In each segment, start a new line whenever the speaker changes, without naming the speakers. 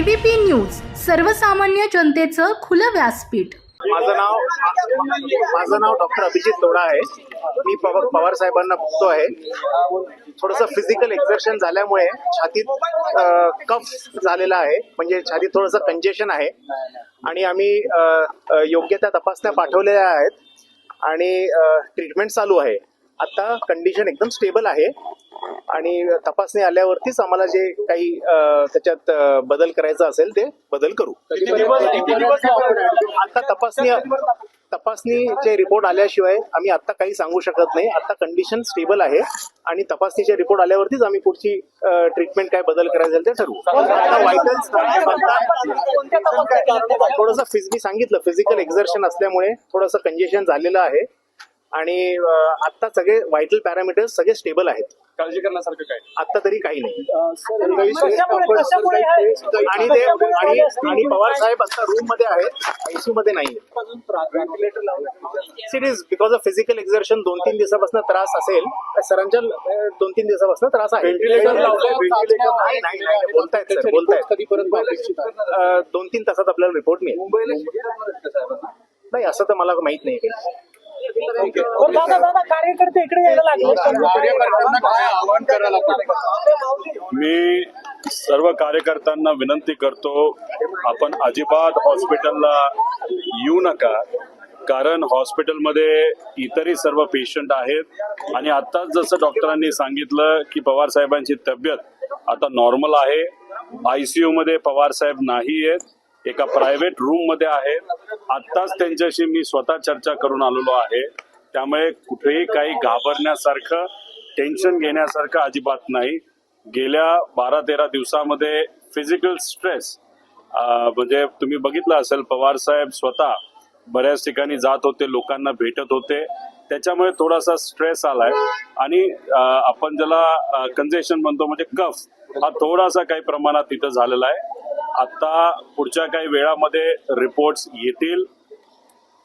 ABP news, सर्वसामान्य जनतेचं खुलं व्यासपीठ.
माझं नाव डॉक्टर अभिजित तोडा आहे. मी पवार साहेबांना बघतो आहे. थोडंसं फिजिकल एक्झर्शन झाल्यामुळे छातीत कफ झालेला आहे, म्हणजे छातीत थोडंसं कंजेशन आहे आणि आम्ही योग्य त्या तपासण्या पाठवलेल्या आहेत आणि ट्रीटमेंट चालू आहे. आता कंडिशन एकदम स्टेबल आहे आणि तपासणी आल्यावरतीच आम्हाला जे काही त्याच्यात बदल करायचा असेल ते बदल करू. आता तपासणीचे रिपोर्ट आल्याशिवाय आम्ही आता काही सांगू शकत नाही. आता कंडिशन स्टेबल आहे आणि तपासणीचे रिपोर्ट आल्यावरतीच आम्ही पुढची ट्रीटमेंट काय बदल करायचं ते ठरवू. थोडंसं मी सांगितलं फिजिकल एक्झर्शन असल्यामुळे थोडंसं कंजेशन झालेलं आहे आणि आता सगळे व्हायटल पॅरामीटर्स सगळे स्टेबल आहेत.
काळजी करण्यासारखं काय आता
तरी काही नाही. आणि पवार साहेब आता रूम मध्ये आहेत, आयसीयू मध्ये नाही. Series because of physical exertion 2-3 दिवसापासून त्रास असेल. सरांच्या 2-3 दिवसापासून त्रास आहे. नाही बोलतायत सर, बोलतायत. 2-3 तासात आपल्याला रिपोर्ट मिळेल. नाही असं तर मला माहित नाही.
कार्यकर्ते इकडे यायला लागले.
मी सर्व कार्यकर्त्यांना विनंती करतो, आपण अजिबात हॉस्पिटलला येऊ नका, कारण हॉस्पिटलमध्ये इतरही सर्व पेशंट आहेत आणि आताच जसं डॉक्टरांनी सांगितलं की पवार साहेबांची तब्येत आता नॉर्मल आहे. आयसीयू मध्ये पवार साहेब नाही आहेत, एका प्रायव्हेट रूम मध्ये आहेत. आत्ताच त्यांच्याशी मी स्वतः चर्चा करून आलेलो आहे. त्यामुळे कुठेही काही घाबरण्यासारखं, टेन्शन घेण्यासारखं अजिबात नाही. गेल्या 12-13 दिवसामध्ये फिजिकल स्ट्रेस म्हणजे तुम्ही बघितलं असेल, पवार साहेब स्वतः बऱ्याच ठिकाणी जात होते, लोकांना भेटत होते. त्याच्यामुळे थोडासा स्ट्रेस आलाय आणि आपण ज्याला कंजेशन म्हणतो म्हणजे कफ, हा थोडासा काही प्रमाणात तिथं झालेला आहे. आता पुढच्या काही वेळामध्ये रिपोर्ट्स येतील.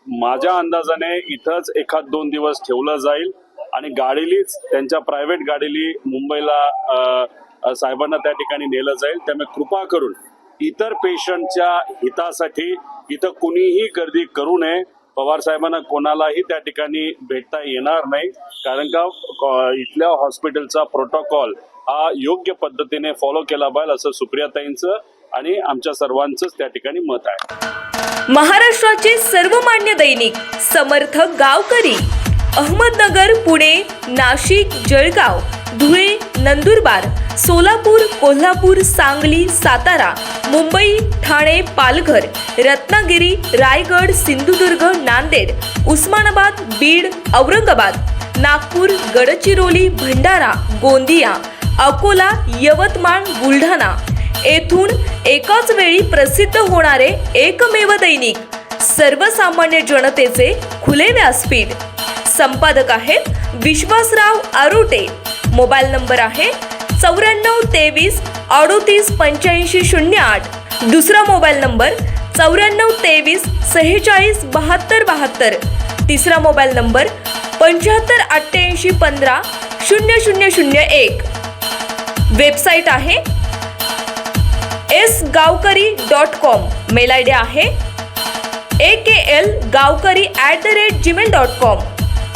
माझ्या अंदाजाने इथंच 1-2 दिवस ठेवलं जाईल आणि गाडीलीच, त्यांच्या प्रायव्हेट गाडीली मुंबईला साहेबांना त्या ठिकाणी नेलं जाईल. त्यामुळे कृपा करून इतर पेशंटच्या हितासाठी इथं कुणीही गर्दी करू नये. पवार साहेबांना कोणालाही त्या ठिकाणी भेटता येणार नाही, कारण का इथल्या हॉस्पिटलचा प्रोटोकॉल हा योग्य पद्धतीने फॉलो केला पाहिजे असं सुप्रियाताईंचं आणि आमच्या सर्वांचंच त्या ठिकाणी मत आहे.
महाराष्ट्राचे सर्वमान्य दैनिक समर्थ गावकरी, अहमदनगर, पुणे, नाशिक, जळगाव, धुळे, नंदुरबार, सोलापूर, कोल्हापूर, सांगली, सातारा, मुंबई, ठाणे, पालघर, रत्नागिरी, रायगड, सिंधुदुर्ग, नांदेड, उस्मानाबाद, बीड, औरंगाबाद, नागपूर, गडचिरोली, भंडारा, गोंदिया, अकोला, यवतमाळ, बुलढाणा येथून एकाच वेळी प्रसिद्ध होणारे एकमेव दैनिक, सर्वसामान्य जनतेचे खुले व्यासपीठ. संपादक आहेत विश्वासराव आरोटे. मोबाईल नंबर आहे 94 23 38 85 08. दुसरा मोबाईल नंबर 94 23 46 72 72. तिसरा मोबाईल नंबर 75 88 15 0001. वेबसाईट आहे sgavkari.com. मेल आयडी आहे akl gavkari@gmail.com.